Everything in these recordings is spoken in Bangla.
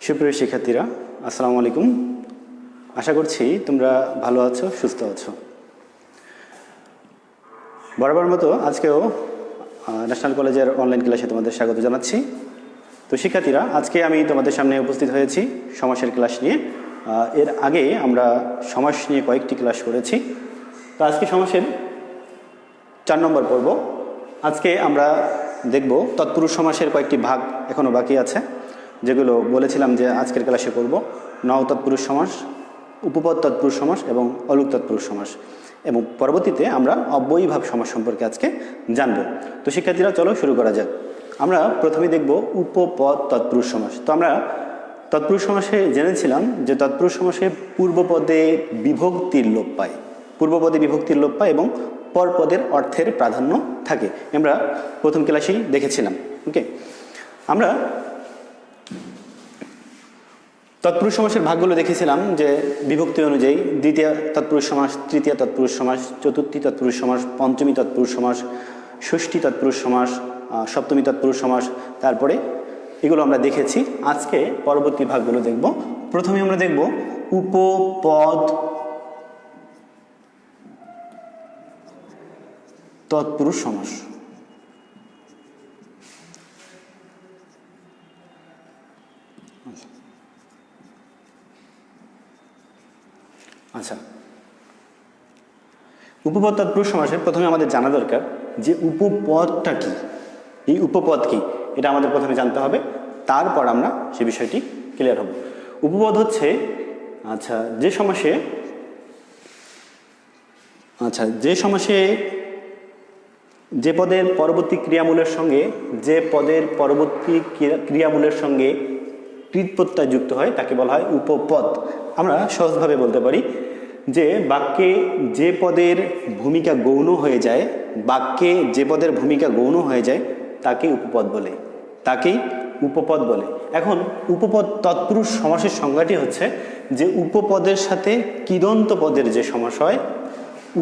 সুপ্রিয় শিক্ষার্থীরা, আসসালামু আলাইকুম। আশা করছি তোমরা ভালো আছো, সুস্থ আছো। বরাবর মতো আজকেও ন্যাশনাল কলেজের অনলাইন ক্লাসে তোমাদের স্বাগত জানাচ্ছি। তো শিক্ষার্থীরা, আজকে আমি তোমাদের সামনে উপস্থিত হয়েছি সমাসের ক্লাস নিয়ে। এর আগে আমরা সমাস নিয়ে কয়েকটি ক্লাস করেছি। তো আজকে সমাসের 4 নম্বর পর্ব। আজকে আমরা দেখব তৎপুরুষ সমাসের কয়েকটি ভাগ এখনও বাকি আছে, যেগুলো বলেছিলাম যে আজকের ক্লাসে করব। নও তৎপুরুষ সমাস, উপপদ তৎপুরুষ সমাস এবং অলুক তৎপুরুষ সমাস, এবং পরবর্তীতে আমরা অব্যয়ীভাব সমাস সম্পর্কে আজকে জানব। তো শিক্ষার্থীরা, চলো শুরু করা যাক। আমরা প্রথমে দেখব উপপদ তৎপুরুষ সমাস। তো আমরা তৎপুরুষ সমাসে জেনেছিলাম যে তৎপুরুষ সমাসে পূর্বপদে বিভক্তির লোপ পায়, পূর্বপদে বিভক্তির লোপ পায় এবং পরপদের অর্থের প্রাধান্য থাকে। আমরা প্রথম ক্লাসেই দেখেছিলাম। ওকে, আমরা তৎপুরুষ সমাসের ভাগগুলো দেখেছিলাম যে বিভক্তি অনুযায়ী দ্বিতীয় তৎপুরুষ সমাস, তৃতীয় তৎপুরুষ সমাস, চতুর্থী তৎপুরুষ সমাস, পঞ্চমী তৎপুরুষ সমাস, ষষ্ঠী তৎপুরুষ সমাস, সপ্তমী তৎপুরুষ সমাস, তারপরে এগুলো আমরা দেখেছি। আজকে পরবর্তী ভাগগুলো দেখব। প্রথমে আমরা দেখব উপপদ তৎপুরুষ সমাস। আচ্ছা, উপপদ তৎপুরুষ সমাসের প্রথমে আমাদের জানা দরকার যে উপপদটা কি, এই উপপদ কি, এটা আমাদের প্রথমে জানতে হবে। তারপর আমরা সে বিষয়টি ক্লিয়ার হব। উপপদ হচ্ছে যে সমাসে যে পদের পরবর্তী ক্রিয়ামূলের সঙ্গে ক্রিয়ামূলের সঙ্গে কৃৎ প্রত্যয় যুক্ত হয় তাকে বলা হয় উপপদ। আমরা সহজভাবে বলতে পারি যে বাক্যে যে পদের ভূমিকা গৌণ হয়ে যায়, তাকে উপপদ বলে। এখন উপপদ তৎপুরুষ সমাসের সংজ্ঞাটি হচ্ছে যে উপপদের সাথে কৃদন্ত পদের যে সমাস হয়,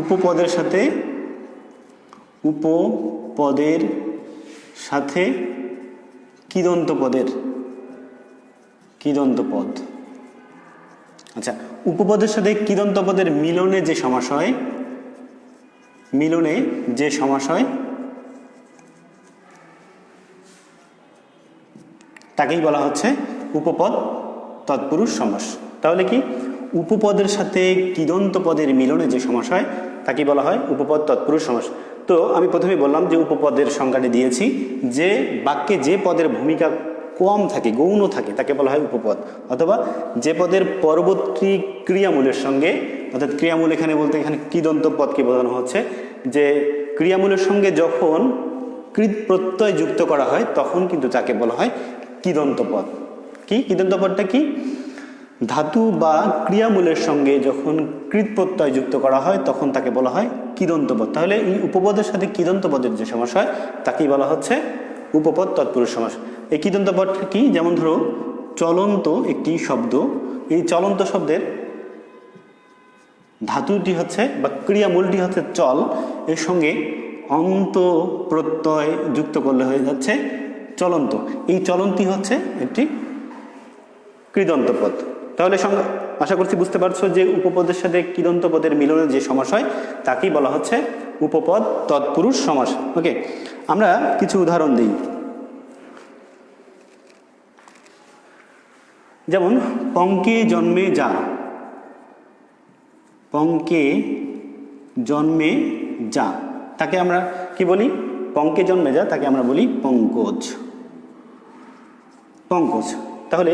উপপদের সাথে কৃদন্ত পদ। আচ্ছা, উপপদের সাথে কৃদন্ত পদের মিলনে যে সমাস হয় তাকেই বলা হচ্ছে উপপদ তৎপুরুষ সমাস। তাহলে কি, উপপদের সাথে কৃদন্ত পদের মিলনে যে সমাস হয় তাকে বলা হয় উপপদ তৎপুরুষ সমাস। তো আমি প্রথমে বললাম যে উপপদের সংজ্ঞাটি দিয়েছি যে বাক্যে যে পদের ভূমিকা কম থাকে, গৌণ থাকে, তাকে বলা হয় উপপদ। অথবা যে পদের পরবর্তী ক্রিয়ামূলের সঙ্গে, অর্থাৎ ক্রিয়ামূল এখানে কৃদন্ত পদকে বোঝানো হচ্ছে, যে ক্রিয়ামূলের সঙ্গে যখন কৃৎ প্রত্যয় যুক্ত করা হয় তখন কিন্তু তাকে বলা হয় কৃদন্ত পদ। কি কৃদন্ত পদটা কি? ধাতু বা ক্রিয়ামূলের সঙ্গে যখন কৃৎ প্রত্যয় যুক্ত করা হয় তখন তাকে বলা হয় কৃদন্ত পদ। তাহলে এই উপপদের সাথে কৃদন্ত পদের যে সমাস হয় তাকেই বলা হচ্ছে উপপদ তৎপুরুষ সমাস। এই কৃদন্ত পদটা কি? যেমন ধরো, চলন্ত একটি শব্দ, এই চলন্ত শব্দের ধাতুটি হচ্ছে বা ক্রিয়ামূলটি হচ্ছে চল, এর সঙ্গে অন্ত প্রত্যয় যুক্ত করলে হয়ে যাচ্ছে চলন্ত। এই চলন্তই হচ্ছে একটি কৃদন্ত পদ। তাহলে আশা করছি বুঝতে পারছো যে উপপদের সাথে কৃদন্ত পদের মিলনে যে সমাস হয় তাকেই বলা হচ্ছে উপপদ তৎপুরুষ সমাস। ওকে, আমরা কিছু উদাহরণ দিই। যেমন পঙ্কে জন্মে যা, তাকে আমরা কি বলি? পঙ্কে জন্মে যা, তাকে আমরা বলি পঙ্কজ। তাহলে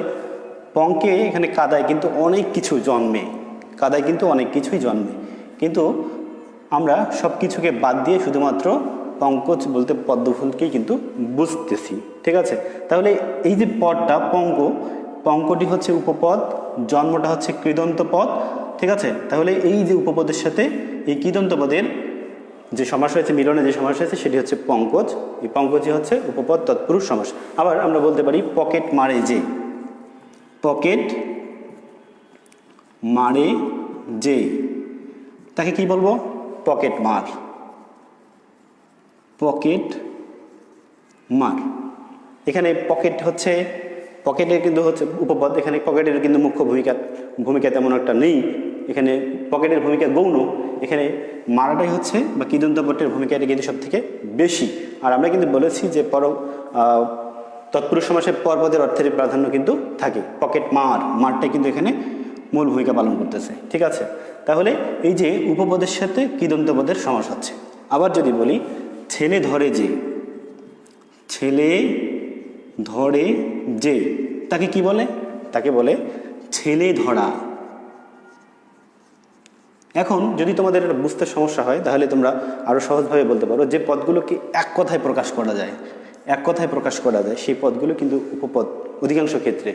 পঙ্কে এখানে কাদায় কিন্তু অনেক কিছুই জন্মে, কিন্তু আমরা সব কিছুকে বাদ দিয়ে শুধুমাত্র পঙ্কজ বলতে পদ্মফুলকেই কিন্তু বুঝতেছি। ঠিক আছে, তাহলে এই যে পদটা পঙ্কটি হচ্ছে উপপদ, জন্মটা হচ্ছে কৃদন্ত পদ। ঠিক আছে, তাহলে এই যে উপপদের সাথে এই কৃদন্ত পদের যে সমাস হয়েছে, মিলনে যে সমাস হয়েছে, সেটি হচ্ছে পঙ্কজ। এই পঙ্কজই হচ্ছে উপপদ তৎপুরুষ সমাস। আবার আমরা বলতে পারি পকেট মারে যে, তাকে কি বলবো? পকেট মার। এখানে পকেট হচ্ছে পকেটের কিন্তু হচ্ছে উপপদ, এখানে পকেটের কিন্তু মুখ্য ভূমিকা তেমন একটা নেই, এখানে পকেটের ভূমিকা গৌণ, এখানে মারাটাই হচ্ছে বা কৃদন্তপদের ভূমিকাটা কিন্তু সব থেকে বেশি। আর আমরা কিন্তু বলেছি যে তৎপুরুষ সমাসে পরপদের অর্থের প্রাধান্য কিন্তু থাকে, পকেট মারটাই কিন্তু এখানে মূল ভূমিকা পালন করতেছে, ঠিক আছে। তাহলে এই যে উপপদের সাথে কৃদন্তপদের সমাস হচ্ছে। আবার যদি বলি ছেলে ধরে যে, ছেলে ধরে যে, তাকে কি বলে? তাকে বলে ছেলে ধরা। এখন যদি তোমাদের বুঝতে সমস্যা হয় তাহলে তোমরা আরো সহজভাবে বলতে পারো যে পদগুলোকে এক কথায় প্রকাশ করা যায়, এক কথায় প্রকাশ করা যায় সেই পদগুলো কিন্তু উপপদ অধিকাংশ ক্ষেত্রে।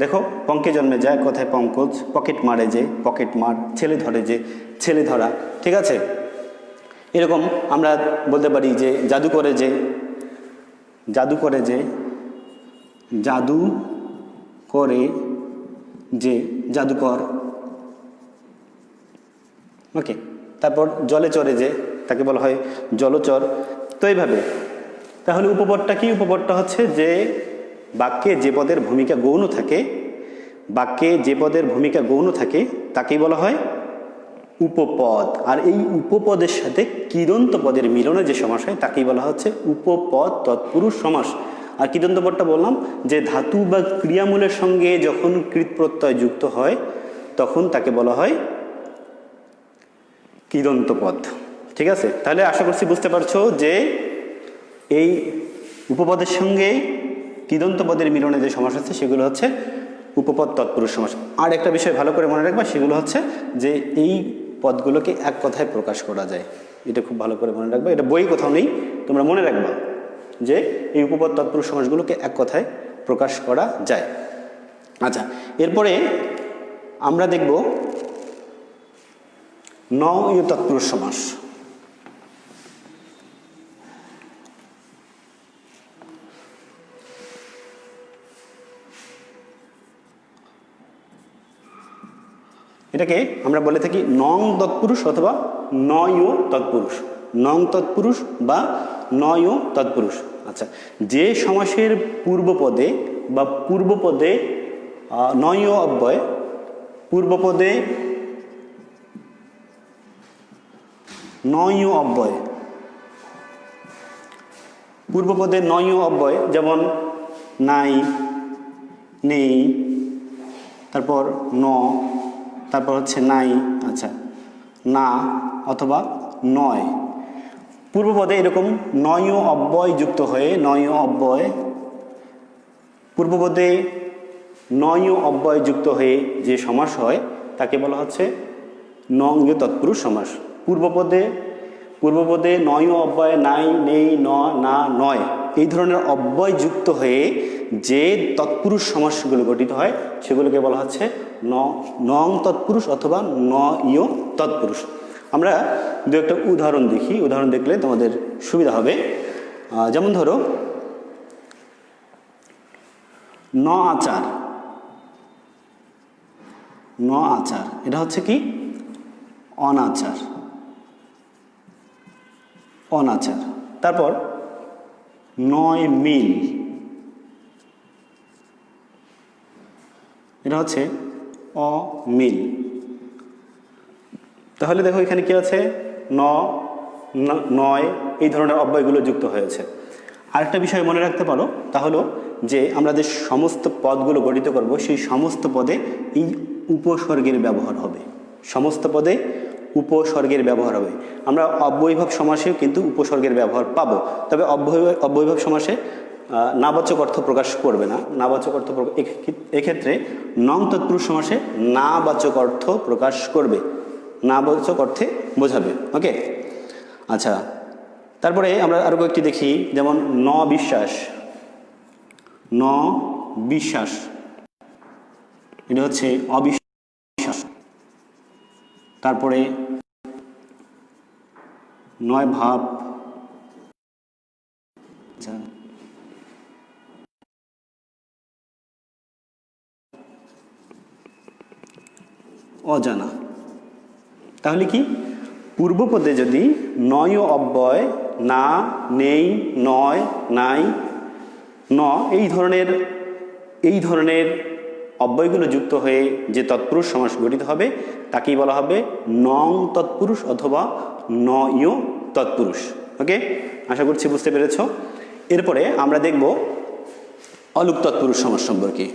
দেখো পঙ্কে জন্মে যায়, এক কথায় পঙ্কজ, পকেট মারে যে, পকেট মার, ছেলে ধরে যে, ছেলে ধরা, ঠিক আছে। এরকম আমরা বলতে পারি যে জাদু করে যে, জাদু করে যে, জাদু করে যে, জাদুকর, ওকে। তারপর জলে চড়ে যে, তাকে বলা হয় জলচর। তো এইভাবে তাহলে উপপদটা কি? উপপদটা হচ্ছে যে বাক্যে যে পদের ভূমিকা গৌণ থাকে, বাক্যে যে পদের ভূমিকা গৌণ থাকে তাকেই বলা হয় উপপদ। আর এই উপপদের সাথে কৃদন্ত পদের মিলনে যে সমাস হয় তাকেই বলা হচ্ছে উপপদ তৎপুরুষ সমাস। আর কৃদন্ত পদটা বললাম যে ধাতু বা ক্রিয়ামূলের সঙ্গে যখন কৃৎ প্রত্যয় যুক্ত হয় তখন তাকে বলা হয় কৃদন্ত পদ, ঠিক আছে। তাহলে আশা করছি বুঝতে পারছো যে এই উপপদের সঙ্গে কৃদন্ত পদের মিলনে যে সমাস আছে সেগুলো হচ্ছে উপপদ তৎপুরুষ সমাস। আর একটা বিষয় ভালো করে মনে রাখবা, সেগুলো হচ্ছে যে এই পদগুলোকে এক কথায় প্রকাশ করা যায়। এটা খুব ভালো করে মনে রাখবা, এটা বই কোথাও নেই, তোমরা মনে রাখবা যে এই উপপদ তৎপুরুষ সমাসগুলোকে এক কথায় প্রকাশ করা যায়। আচ্ছা, এরপরে আমরা দেখব নয় তৎপুরুষ সমাস। এটাকে আমরা বলে থাকি নং তৎপুরুষ অথবা নয় তৎপুরুষ, নং তৎপুরুষ বা নয় তৎপুরুষ। আচ্ছা, যে সমাসের পূর্বপদে বা পূর্বপদে নয় অব্যয়, পূর্বপদে নয় অব্যয়, পূর্বপদে নয় অব্যয়, যেমন নাই, নেই, তারপর ন, তারপর হচ্ছে নাই, আচ্ছা না অথবা নয়। পূর্বপদে এরকম নয় অব্যয় যুক্ত হয়ে নয় অব্যয়, পূর্বপদে নয় অব্যয় যুক্ত হয়ে যে সমাস হয় তাকে বলা হচ্ছে নয় তৎপুরুষ সমাস। পূর্বপদে নয় অব্যয় নাই, নেই, ন, না, নয় এই ধরনের অব্যয় যুক্ত হয়ে যে তৎপুরুষ সমাসগুলো গঠিত হয় সেগুলোকে বলা হচ্ছে নং তৎপুরুষ অথবা নয় তৎপুরুষ। আমরা দু একটা উদাহরণ দেখি, উদাহরণ দেখলে তোমাদের সুবিধা হবে। যেমন ধরো ন আচার, ন আচার এটা হচ্ছে কি অনাচার, অনাচার। তারপর নয় মিল, এটা হচ্ছে অমিল। তাহলে দেখো এখানে কি আছে, নয় এই ধরনের অব্যয়গুলো যুক্ত হয়েছে। আরেকটা বিষয় মনে রাখতে পারো, তা হলো যে আমরা যে সমস্ত পদগুলো গঠিত করব সেই সমস্ত পদে এই উপসর্গের ব্যবহার হবে, সমস্ত পদে উপসর্গের ব্যবহার হবে। আমরা অব্যয়ীভাব সমাসেও কিন্তু উপসর্গের ব্যবহার পাবো, তবে অব্যয়ীভাব সমাসে নাবাচক অর্থ প্রকাশ করবে না, নাবাচক অর্থ এক্ষেত্রে নং তৎপুরুষ সমাসে নাবাচক অর্থ প্রকাশ করবে, নাবাচক অর্থে বোঝাবে, ওকে। আচ্ছা, তারপরে আমরা আরো কয়েকটি দেখি, যেমন ন বিশ্বাস, ন বিশ্বাস এটা হচ্ছে অবিশ্বাস। তারপরে নয় ভাব, আচ্ছা অজানা। তাহলে কি পূর্বপদে যদি নয় অব্যয় না, নেই, নয়, নাই, ন এই ধরনের এই ধরনের অব্যয়গুলো যুক্ত হয়ে যে তৎপুরুষ সমাস গঠিত হবে তাকেই বলা হবে নং তৎপুরুষ অথবা নয় তৎপুরুষ। ওকে, আশা করছি বুঝতে পেরেছ। এরপরে আমরা দেখব অলুক তৎপুরুষ সমাস সম্পর্কে।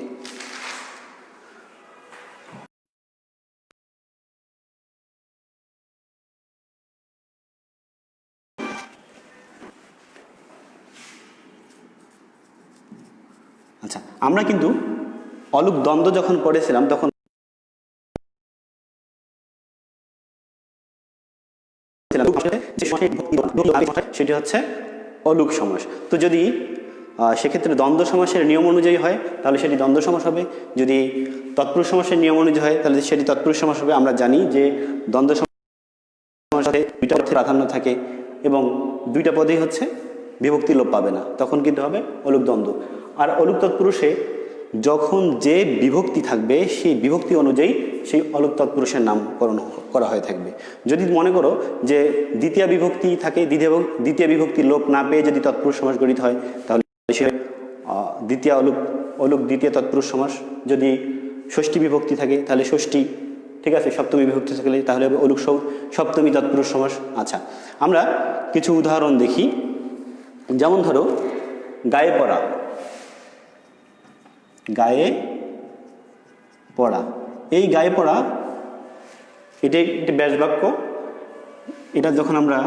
আচ্ছা, আমরা কিন্তু অলুক দ্বন্দ্ব যখন পড়েছিলাম তখন সেটি হচ্ছে অলুক সমাস। তো যদি সেক্ষেত্রে দ্বন্দ্ব সমাসের নিয়ম অনুযায়ী হয় তাহলে সেটি দ্বন্দ্ব সমাস হবে, যদি তৎপুরুষ সমাসের নিয়ম অনুযায়ী হয় তাহলে সেটি তৎপুরুষ সমাস হবে। আমরা জানি যে দ্বন্দ্ব সমাসে দুইটা অর্থের প্রাধান্য থাকে এবং দুইটা পদেই হচ্ছে বিভক্তি লোপ পাবে না, তখন কিন্তু হবে অলুক দ্বন্দ্ব। আর অলুক তৎপুরুষে যখন যে বিভক্তি থাকবে সেই বিভক্তি অনুযায়ী সেই অলুক তৎপুরুষের নামকরণ করা হয়ে থাকবে। যদি মনে করো যে দ্বিতীয় বিভক্তি থাকে, দ্বিতীয় বিভক্তি লোপ না পেয়ে যদি তৎপুরুষ সমাস গঠিত হয় তাহলে সে দ্বিতীয় অলুক দ্বিতীয় তৎপুরুষ সমাস। যদি ষষ্ঠী বিভক্তি থাকে তাহলে ষষ্ঠী, ঠিক আছে। সপ্তমী বিভক্তি থাকলে তাহলে হবে অলুক সপ্তমী তৎপুরুষ সমাস। আচ্ছা, আমরা কিছু উদাহরণ দেখি। যেমন ধরো গায়ে পড়া, গায়ে পড়া, এই গায়ে পড়া এটাই একটা ব্যাস বাক্য। এটা যখন আমরা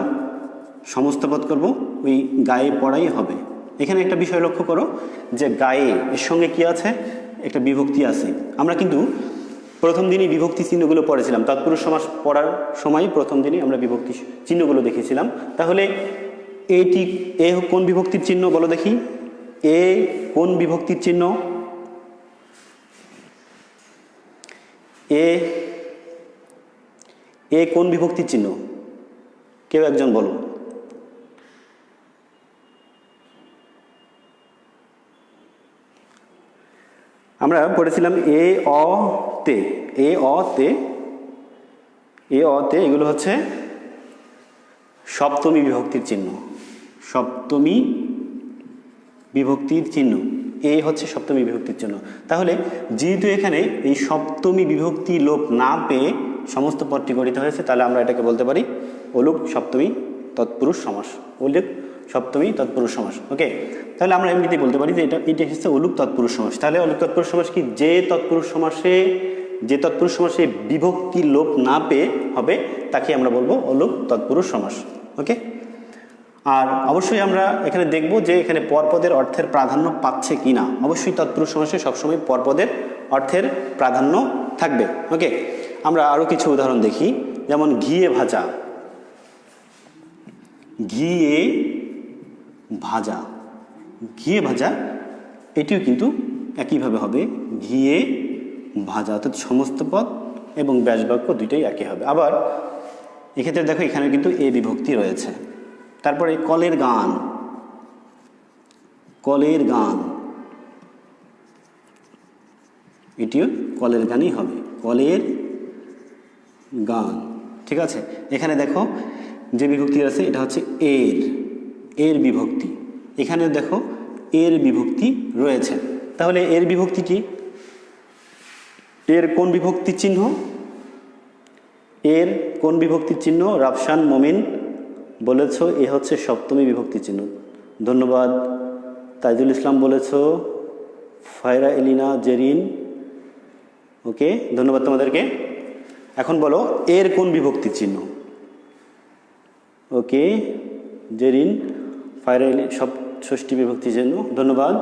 সমস্ত পদ করব ওই গায়ে পড়াই হবে। এখানে একটা বিষয় লক্ষ্য করো যে গায়ে এর সঙ্গে কি আছে, একটা বিভক্তি আছে। আমরা কিন্তু প্রথম দিনই বিভক্তি চিহ্নগুলো পড়েছিলাম, তৎপুরুষ সমাস পড়ার সময় প্রথম দিনই আমরা বিভক্তি চিহ্নগুলো দেখেছিলাম। তাহলে এটি এ কোন বিভক্তির চিহ্ন বলো দেখি, এ কোন বিভক্তির চিহ্ন? এ কোন বিভক্তির চিহ্ন? কেউ একজন বলো। আমরা পড়েছিলাম এ অ তে, এ অ তে, এ অ তে, এগুলো হচ্ছে সপ্তমী বিভক্তির চিহ্ন। সপ্তমী বিভক্তির চিহ্ন, এ হচ্ছে সপ্তমী বিভক্তির চিহ্ন। তাহলে যেহেতু এখানে এই সপ্তমী বিভক্তি লোপ না পেয়ে সমস্ত পদটি গঠিত হয়েছে, তাহলে আমরা এটাকে বলতে পারি অলুক সপ্তমী তৎপুরুষ সমাস। অলুক সপ্তমী তৎপুরুষ সমাস। ওকে, তাহলে আমরা এমনিতেই বলতে পারি যে এটা হচ্ছে অলুক তৎপুরুষ সমাস। তাহলে অলুক তৎপুরুষ সমাস কি? যে তৎপুরুষ সমাসে বিভক্তি লোপ না পেয়ে হবে তাকে আমরা বলবো অলুক তৎপুরুষ সমাস। ওকে, আর অবশ্যই আমরা এখানে দেখব যে এখানে পরপদের অর্থের প্রাধান্য পাচ্ছে কি না। অবশ্যই তৎপুরুষ সমাসে সবসময় পরপদের অর্থের প্রাধান্য থাকবে। ওকে, আমরা আরও কিছু উদাহরণ দেখি। যেমন ঘিয়ে ভাজা, ঘিয়ে ভাজা, ঘিয়ে ভাজা এটিও কিন্তু একইভাবে হবে ঘিয়ে ভাজা, অর্থাৎ সমস্ত পদ এবং ব্যাস বাক্য দুইটাই একই হবে। আবার এক্ষেত্রে দেখো এখানে কিন্তু এ বিভক্তি রয়েছে। তারপরে কলের গান, কলের গান, এটিও কলের গানই হবে, কলের গান। ঠিক আছে, এখানে দেখো যে বিভক্তি আছে এটা হচ্ছে এর বিভক্তি। এখানে দেখো এর বিভক্তি রয়েছে। তাহলে এর বিভক্তিটি, এর কোন বিভক্তির চিহ্ন? এর কোন বিভক্তির চিহ্ন? রাফসান মমিন বলেছ এ হচ্ছে সপ্তমী বিভক্তির চিহ্ন। ধন্যবাদ। তাইজুল ইসলাম বলেছ, ফায়রা এলিনা, জেরিন, ওকে, ধন্যবাদ তোমাদেরকে। এখন বলো এর কোন বিভক্তির চিহ্ন? ওকে, জেরিন, ফায়রা এলিনা, সব ষষ্ঠী বিভক্তির চিহ্ন, ধন্যবাদ।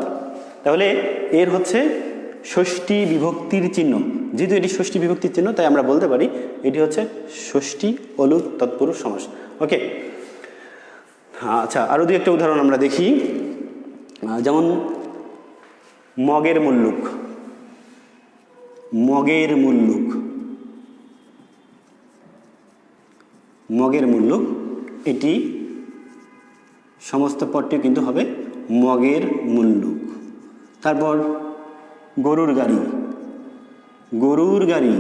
তাহলে এর হচ্ছে ষষ্ঠী বিভক্তির চিহ্ন। যেহেতু এটি ষষ্ঠী বিভক্তির চিহ্ন তাই আমরা বলতে পারি এটি হচ্ছে ষষ্ঠী অলুক তৎপুরুষ সমাস। ওকে, আচ্ছা, আরও দুই একটা উদাহরণ আমরা দেখি। যেমন মগের মুল্লুক, মগের মুল্লুক, মগের মুল্লুক, এটি সমস্ত পদটি কিন্তু হবে মগের মুল্লুক। তারপর গরুর গাড়ি, গরুর গাড়ি,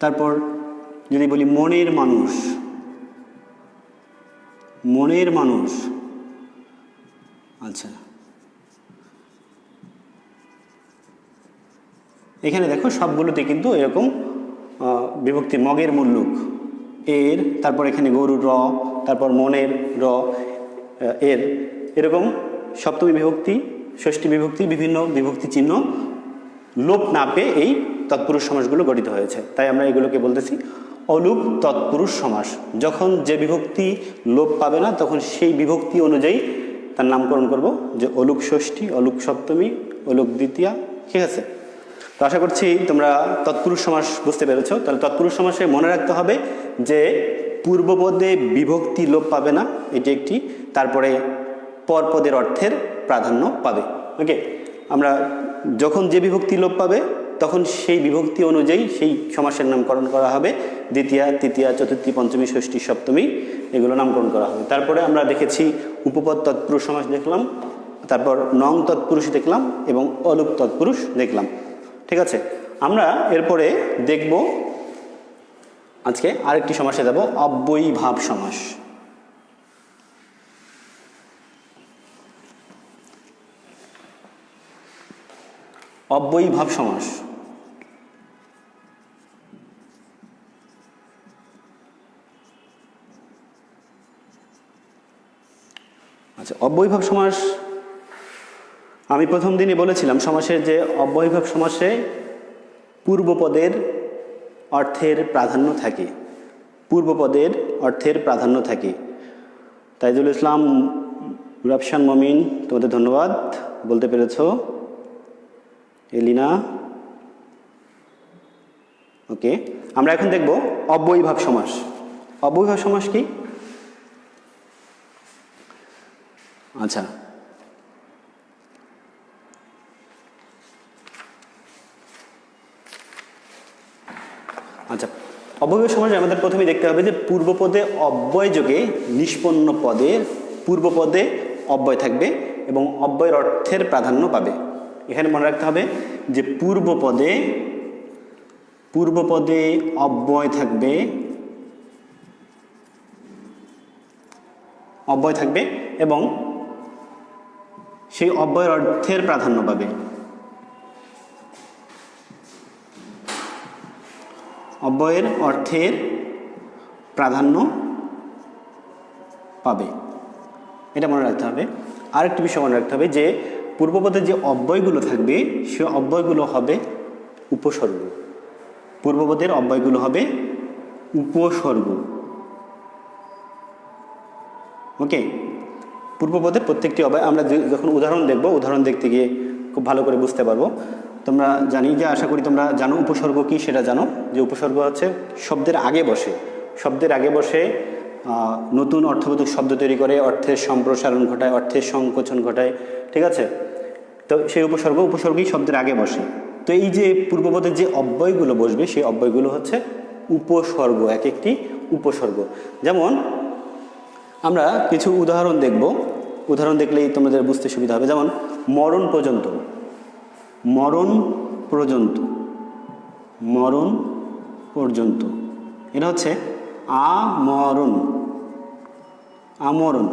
তারপর যদি বলি মনের মানুষ, মনের মানুষ। আচ্ছা, এখানে দেখো সবগুলোতে কিন্তু এরকম বিভক্তি মগের মুল্লুক এর, তারপর এখানে গরুর র, তারপর মনের র এর, এরকম সপ্তমী বিভক্তি, ষষ্ঠী বিভক্তি, বিভিন্ন বিভক্তি চিহ্ন লোপ না পেয়ে এই তৎপুরুষ সমাসগুলো গঠিত হয়েছে। তাই আমরা এগুলোকে বলতেছি অলুপ তৎপুরুষ সমাস। যখন যে বিভক্তি লোপ পাবে না তখন সেই বিভক্তি অনুযায়ী তার নামকরণ করব, যে অলুক ষষ্ঠী, অলুক সপ্তমী, অলুক দ্বিতীয়া। ঠিক আছে, তো আশা করছি তোমরা তৎপুরুষ সমাস বুঝতে পেরেছো। তাহলে তৎপুরুষ সমাসে মনে রাখতে হবে যে পূর্বপদে বিভক্তি লোপ পাবে না, এটি একটি, তারপরে পরপদের অর্থের প্রাধান্য পাবে। ওকে, আমরা যখন যে বিভক্তি লোপ পাবে তখন সেই বিভক্তি অনুযায়ী সেই সমাসের নামকরণ করা হবে। দ্বিতীয়া, তৃতীয়া, চতুর্থী, পঞ্চমী, ষষ্ঠী, সপ্তমী এগুলো নামকরণ করা হবে। তারপরে আমরা দেখেছি উপপদ তৎপুরুষ সমাস দেখলাম, তারপর নং তৎপুরুষ দেখলাম এবং অলুপ তৎপুরুষ দেখলাম। ঠিক আছে, আমরা এরপরে দেখব আজকে আরেকটি সমাসে যাব, অব্যয়ীভাব সমাস। অব্যয়ীভাব সমাস। আচ্ছা, অব্যয়ীভাব সমাস আমি প্রথম দিনই বলেছিলাম সমাসের যে অব্যয়ীভাব সমাসে পূর্বপদের অর্থের প্রাধান্য থাকে, পূর্বপদের অর্থের প্রাধান্য থাকে। তাইজুল ইসলাম, রাফসান মমিন, তোমাদের ধন্যবাদ, বলতে পেরেছ। এলিনা, ওকে। আমরা এখন দেখব অব্যয়ীভাব সমাস। অব্যয়ীভাব সমাস কি? আচ্ছা, আচ্ছা, অব্যয়ীভাব সমাসে আমাদের প্রথমে দেখতে হবে যে পূর্বপদে অব্যয় যোগে নিষ্পন্ন পদের পূর্বপদে অব্যয় থাকবে এবং অব্যয়ের অর্থের প্রাধান্য পাবে। এখানে মনে রাখতে হবে যে পূর্বপদে অব্যয় থাকবে, অব্যয় থাকবে এবং সেই অব্যয়ের অর্থের প্রাধান্য পাবে। অব্যয়ের অর্থের প্রাধান্য পাবে, এটা মনে রাখতে হবে। আরেকটি বিষয় মনে রাখতে হবে যে পূর্বপদে যে অব্যয়গুলো থাকবে সে অব্যয়গুলো হবে উপসর্গ। পূর্বপদের অব্যয়গুলো হবে উপসর্গ। ওকে, পূর্বপদের প্রত্যেকটি অব্যয় আমরা যখন উদাহরণ দেখব, উদাহরণ দেখতে গিয়ে খুব ভালো করে বুঝতে পারবো। তোমরা জানি যে, আশা করি তোমরা জানো উপসর্গ কি, সেটা জানো যে উপসর্গ হচ্ছে শব্দের আগে বসে, শব্দের আগে বসে নতুন অর্থবোধক শব্দ তৈরি করে, অর্থের সম্প্রসারণ ঘটায়, অর্থের সংকোচন ঘটায়। ঠিক আছে, তো সেই উপসর্গই শব্দের আগে বসে। তো এই যে পূর্বপদের যে অব্যয়গুলো বসবে সেই অব্যয়গুলো হচ্ছে উপসর্গ, এক একটি উপসর্গ। যেমন আমরা কিছু উদাহরণ দেখব, উদাহরণ দেখলেই তোমাদের বুঝতে সুবিধা হবে। যেমন মরণ পর্যন্ত, মরণ পর্যন্ত, মরণ পর্যন্ত, এটা হচ্ছে আমরণ, আমরণ।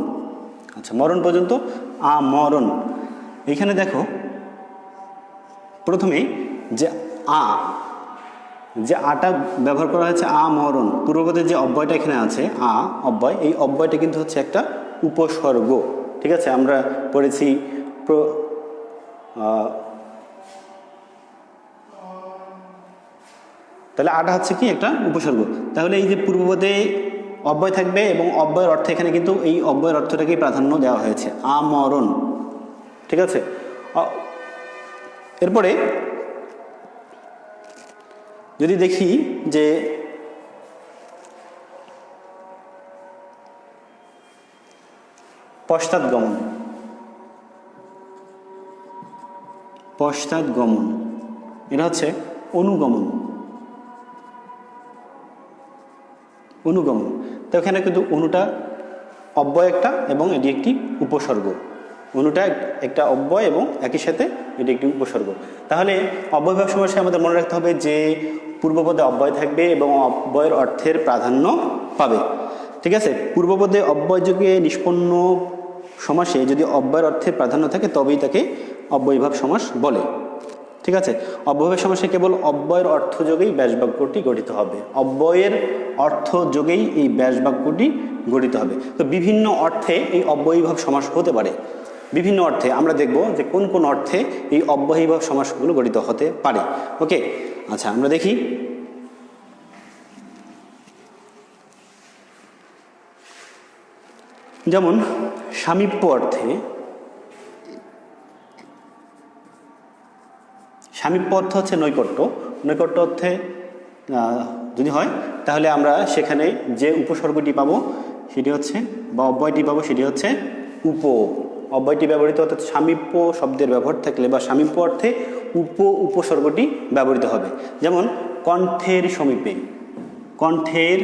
আচ্ছা, মরণ পর্যন্ত আমরণ। এইখানে দেখো প্রথমে যে আটা ব্যবহার করা হয়েছে আমরণ, পূর্বপদের যে অব্যয়টা এখানে আছে অব্যয়, এই অব্যয়টা কিন্তু হচ্ছে একটা উপসর্গ। ঠিক আছে, আমরা পড়েছি তাহলে আটা হচ্ছে কি একটা উপসর্গ। তাহলে এই যে পূর্বপদে অব্যয় থাকবে এবং অব্যয়ের অর্থ, এখানে কিন্তু এই অব্যয়ের অর্থটাকেই প্রাধান্য দেওয়া হয়েছে, আমরণ। ঠিক আছে, এরপরে যদি দেখি যে পশ্চাৎগমন, পশ্চাৎগমন এটা হচ্ছে অনুগমন, অনুগমন। তো এখানে কিন্তু অনুটা অব্যয় একটা এবং এটি একটি উপসর্গ। অনুটা একটা অব্যয় এবং একই সাথে এটি একটি উপসর্গ। তাহলে অব্যয়ভাব সমাসে আমাদের মনে রাখতে হবে যে পূর্বপদে অব্যয় থাকবে এবং অব্যয়ের অর্থের প্রাধান্য পাবে। ঠিক আছে, পূর্বপদে অব্যয়যোগে নিষ্পন্ন সমাসে যদি অব্যয়ের অর্থে প্রাধান্য থাকে তবেই তাকে অব্যয়ীভাব সমাস বলে। ঠিক আছে, অব্যয়ভাব সমাসে কেবল অব্যয়ের অর্থ যোগেই ব্যাস বাক্যটি গঠিত হবে, অব্যয়ের অর্থ যোগেই এই ব্যাস বাক্যটি গঠিত হবে। তো বিভিন্ন অর্থে এই অব্যয়ীভাব সমাস হতে পারে, বিভিন্ন অর্থে আমরা দেখব যে কোন কোন অর্থে এই অব্যয়ীভাব সমাসগুলো গঠিত হতে পারে। ওকে, আচ্ছা আমরা দেখি। যেমন সামীপ্য অর্থে, সামীপ্য অর্থ হচ্ছে নৈকট্য, নৈকট্য অর্থে যদি হয় তাহলে আমরা সেখানে যে উপসর্গটি পাবো সেটি হচ্ছে, বা অব্যয়টি পাবো সেটি হচ্ছে উপ। অব্যয়টি ব্যবহৃত অর্থাৎ সামীপ্য শব্দের ব্যবহার থাকলে বা সামীপ্য অর্থে উপসর্গটি ব্যবহৃত হবে। যেমন কণ্ঠের সমীপে, কণ্ঠের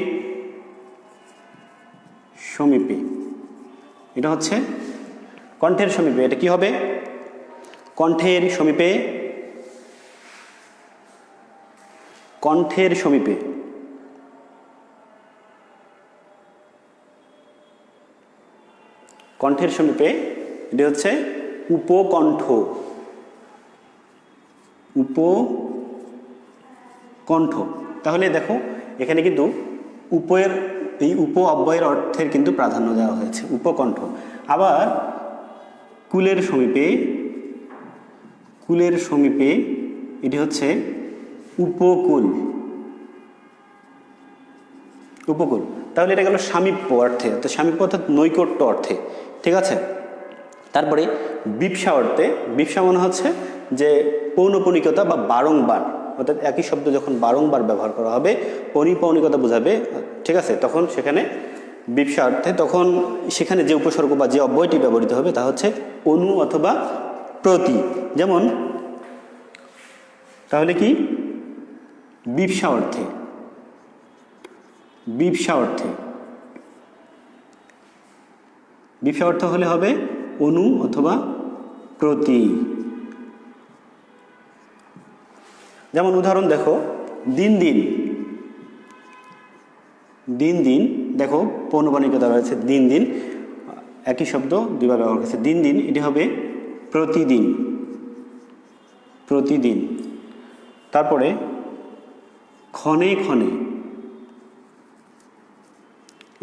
সমীপে, এটা হচ্ছে কণ্ঠের সমীপে, এটা কি হবে? কণ্ঠের সমীপে, কণ্ঠের সমীপে। কণ্ঠের সমীপে এটি হচ্ছে উপকণ্ঠ, উপকণ্ঠ। তাহলে দেখো এখানে কিন্তু উপের, এই উপ অব্যয়ের অর্থের কিন্তু প্রাধান্য দেওয়া হয়েছে, উপকণ্ঠ। আবার কুলের সমীপে, কুলের সমীপে এটি হচ্ছে উপকূল, উপকূল। তাহলে এটা গেল সামীপ্য অর্থে, অর্থাৎ সামীপ্য অর্থাৎ নৈকট্য অর্থে। ঠিক আছে, তারপরে বিপসা অর্থে, বিপসা মনে হচ্ছে যে পৌনঃপুনিকতা বা বারংবার, অর্থাৎ একই শব্দ যখন বারংবার ব্যবহার করা হবে পরিপৌনিকতা বোঝাবে। ঠিক আছে, তখন সেখানে বিপসা অর্থে তখন সেখানে যে উপসর্গ বা যে অব্যয়টি ব্যবহৃত হবে তা হচ্ছে অনু অথবা প্রতি। যেমন তাহলে কি বিপসা অর্থে, বিপসা অর্থে, বিপসা অর্থ হলে হবে অনু অথবা প্রতি। যেমন উদাহরণ দেখো, দিন দিন, দিন দিন, দেখো পৌনঃপুনিকতা রয়েছে, দিন দিন একই শব্দ দুইবার ব্যবহার করছে। দিন দিন এটি হবে প্রতিদিন, প্রতিদিন। তারপরে ক্ষণে ক্ষণে,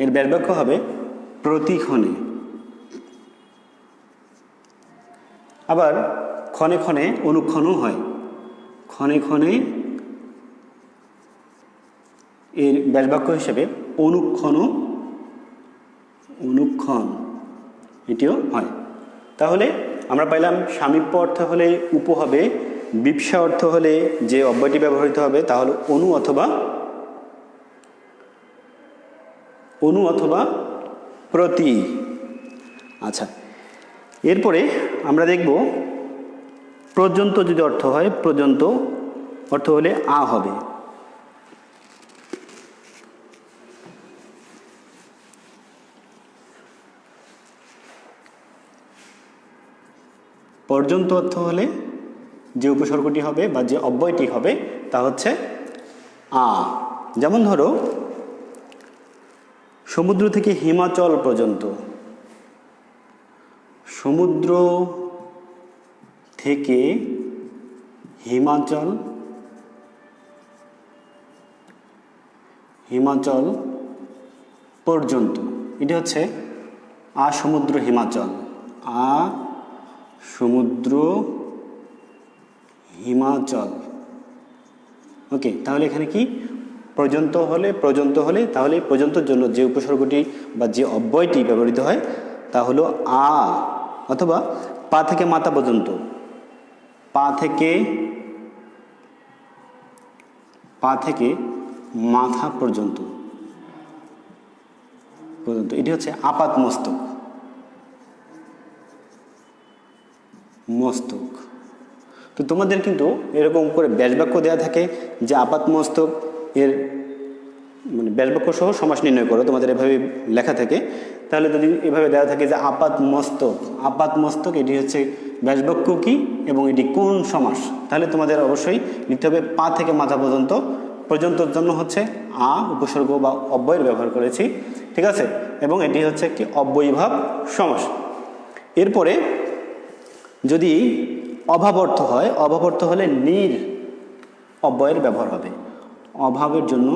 এর ব্যাস বাক্য হবে প্রতিক্ষণে। আবার ক্ষণে ক্ষণে অনুক্ষণও হয়, ক্ষণে ক্ষণে এর ব্যাস বাক্য হিসেবে অনুক্ষণ, অনুক্ষণ এটিও হয়। তাহলে আমরা পাইলাম সামীপ্য অর্থ হলে উপ হবে, বিপসা অর্থ হলে যে অব্যয়টি ব্যবহৃত হবে তা হলো অনু অথবা, অনু অথবা প্রতি। আচ্ছা, এরপরে আমরা দেখব পর্যন্ত যদি অর্থ হয়, পর্যন্ত অর্থ হলে আ হবে। পর্যন্ত অর্থ হলে যে উপসর্গটি হবে বা যে অব্যয়টি হবে তা হচ্ছে আ। যেমন ধরো সমুদ্র থেকে হিমাচল পর্যন্ত, সমুদ্র থেকে হিমাচল, হিমাচল পর্যন্ত, এটি হচ্ছে আ সমুদ্র হিমাচল, আ সমুদ্র হিমাচল। ওকে, তাহলে এখানে কি পর্যন্ত হলে, পর্যন্ত হলে তাহলে পর্যন্তর জন্য যে উপসর্গটি বা যে অব্যয়টি ব্যবহৃত হয় তা হলো আ, অথবা পা থেকে মাথা পর্যন্ত, পা থেকে, পা থেকে মাথা পর্যন্ত, পর্যন্ত এটি হচ্ছে আপাত মস্তক, মস্তক। তো তোমাদের কিন্তু এরকম করে ব্যাস বাক্য দেওয়া থাকে যে আপাত মস্তক এর মানে ব্যাস বাক্য সহ সমাস নির্ণয় করো, তোমাদের এভাবে লেখা থাকে। তাহলে যদি এভাবে দেওয়া থাকে যে আপাত মস্তক, আপাত মস্তক এটি হচ্ছে ব্যাস বাক্য কি এবং এটি কোন সমাস, তাহলে তোমাদের অবশ্যই নিতে হবে পা থেকে মাথা পর্যন্ত। পর্যন্তর জন্য হচ্ছে আ উপসর্গ বা অব্যয়ের ব্যবহার করেছি, ঠিক আছে, এবং এটি হচ্ছে একটি অব্যয়ীভাব সমাস। এরপরে যদি অভাব অর্থ হয়, অভাব অর্থ হলে নির অব্যয়ের ব্যবহার হবে। অভাবের জন্য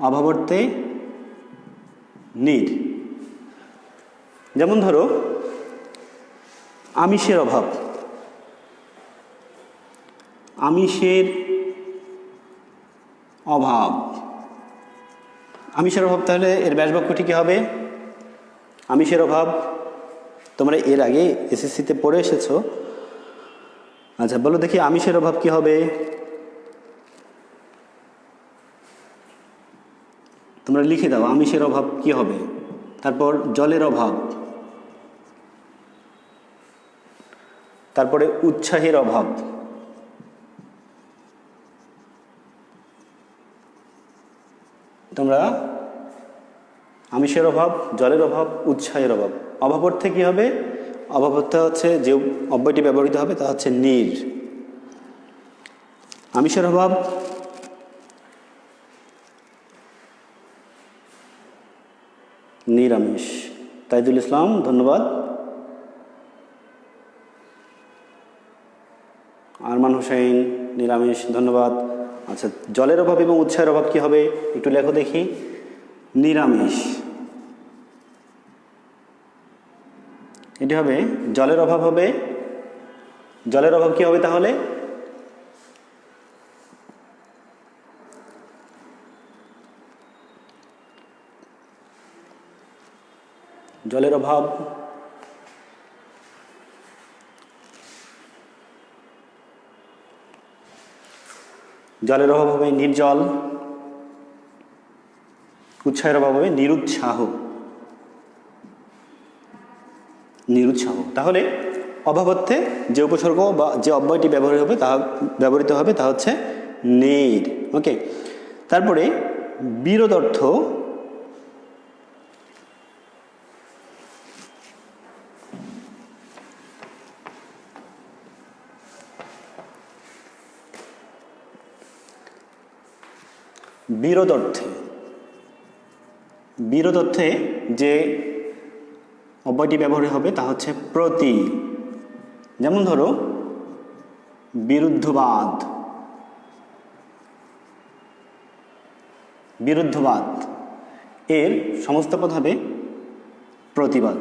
অভাব অর্থে নির। যেমন ধরো আমিষের অভাব, আমিষের অভাব, আমিষের অভাব, তাহলে এর ব্যাসবাক্যটি কী হবে? আমিষের অভাব তোমরা এর আগে এসএসসিতে পড়ে এসেছো। আচ্ছা বলো দেখি আমিষের অভাব কি হবে? তোমরা লিখে দাও আমিষের অভাব কি হবে। তারপর জলের অভাব, তারপরে উৎসাহের অভাব, তোমরা আমিষের অভাব, জলের অভাব, উৎসাহের অভাব। অভাব অর্থে কী হবে? অভাব অর্থে হচ্ছে যে অব্যয়টি ব্যবহৃত হবে তা হচ্ছে নির। আমিষের অভাব, নিরামিষ। তাইদুল ইসলাম ধন্যবাদ। আরমান হোসেন নিরামিষ ধন্যবাদ। আচ্ছা জলের অভাব এবং উৎসাহের অভাব কি হবে একটু লেখো দেখি। নিরামিষ, এটি হবে জলের অভাব হবে। জলের অভাব কি হবে তাহলে? জলের অভাব, জলের অভাব হবে নির্জল, উৎসাহের অভাব হবে নিরুৎসাহ, নিরুৎসাহ। তাহলে অভাব অর্থে যে উপসর্গ বা যে অব্যয়টি ব্যবহৃত হবে তা হচ্ছে নির। ওকে, তারপরে বিরোধ অর্থ, বিরোধ অর্থে, বিরোধ অর্থে যে অব্যয়টি ব্যবহার হবে তা হচ্ছে প্রতি। যেমন ধরো বিরুদ্ধবাদ, বিরুদ্ধবাদ এর সমস্ত পদ হবে প্রতিবাদ।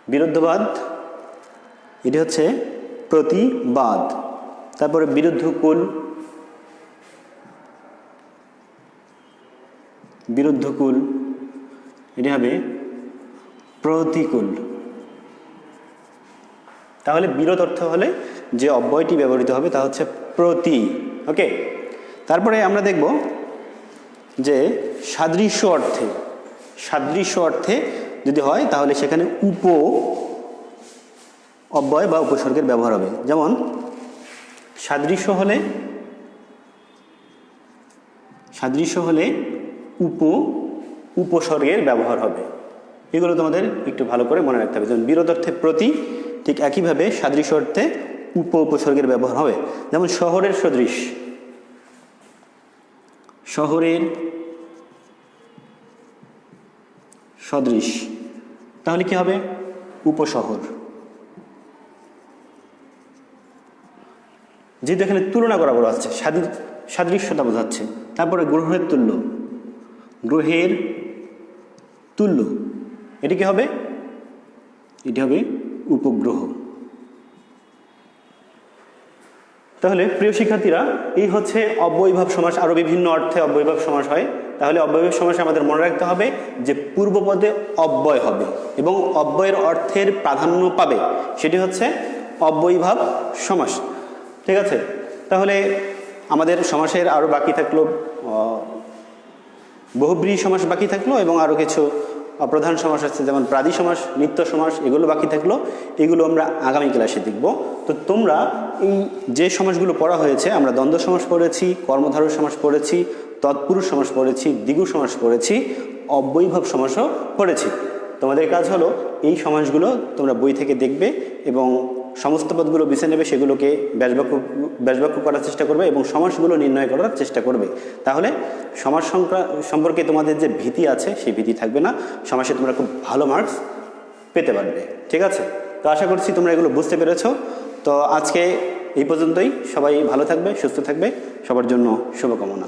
বিরুদ্ধবাদ এটি হচ্ছে প্রতিবাদ। তারপরে বিরুদ্ধকুল, বিরুদ্ধকুল এটি হবে প্রতিকূল। তাহলে বিরোধ অর্থ হলে যে অব্যয়টি ব্যবহৃত হবে তা হচ্ছে প্রতি। ওকে, তারপরে আমরা দেখব যে সাদৃশ্য অর্থে, সাদৃশ্য অর্থে যদি হয় তাহলে সেখানে উপ অব্যয় বা উপসর্গের ব্যবহার হবে। যেমন সাদৃশ্য হলে, সাদৃশ্য হলে উপসর্গের ব্যবহার হবে। এগুলো তোমাদের একটু ভালো করে মনে রাখতে হবে। যেমন বিরোধ অর্থে প্রতি, ঠিক একইভাবে সাদৃশ্য অর্থে উপসর্গের ব্যবহার হবে। যেমন শহরের সদৃশ, শহরের সদৃশ, তাহলে কি হবে? উপশহর। যেহেতু এখানে তুলনা করা বলা হচ্ছে, সাদৃশ্যতা বোঝাচ্ছে। তারপরে গ্রহের তুল্য, গ্রহের তুল্য, এটি কি হবে? এটি হবে উপগ্রহ। তাহলে প্রিয় শিক্ষার্থীরা, এই হচ্ছে অব্যয়ীভাব সমাস। আরও বিভিন্ন অর্থে অব্যয়ীভাব সমাস হয়। তাহলে অব্যয়ীভাব সমাসে আমাদের মনে রাখতে হবে যে পূর্বপদে অব্যয় হবে এবং অব্যয়ের অর্থের প্রাধান্য পাবে, সেটি হচ্ছে অব্যয়ীভাব সমাস। ঠিক আছে, তাহলে আমাদের সমাসের আরও বাকি থাকলো বহুব্রীহি সমাস বাকি থাকলো এবং আরও কিছু প্রধান সমাস আছে, যেমন প্রাদি সমাস, নিত্য সমাস, এগুলো বাকি থাকলো। এগুলো আমরা আগামী ক্লাসে দেখব। তো তোমরা এই যে সমাসগুলো পড়া হয়েছে, আমরা দ্বন্দ্ব সমাস পড়েছি, কর্মধারয় সমাস পড়েছি, তৎপুরুষ সমাস পড়েছি, দ্বিগু সমাস পড়েছি, অব্যয়ীভাব সমাসও পড়েছি। তোমাদের কাজ হলো এই সমাসগুলো তোমরা বই থেকে দেখবে এবং সমস্ত পদগুলো বেছে নেবে, সেগুলোকে ব্যাসবাক্য করার চেষ্টা করবে এবং সমাসগুলো নির্ণয় করার চেষ্টা করবে। তাহলে সমাস সম্পর্কে তোমাদের যে ভীতি আছে সেই ভীতি থাকবে না, সমাসে তোমরা খুব ভালো মার্কস পেতে পারবে। ঠিক আছে, তো আশা করছি তোমরা এগুলো বুঝতে পেরেছো। তো আজকে এই পর্যন্তই। সবাই ভালো থাকবে, সুস্থ থাকবে, সবার জন্য শুভকামনা।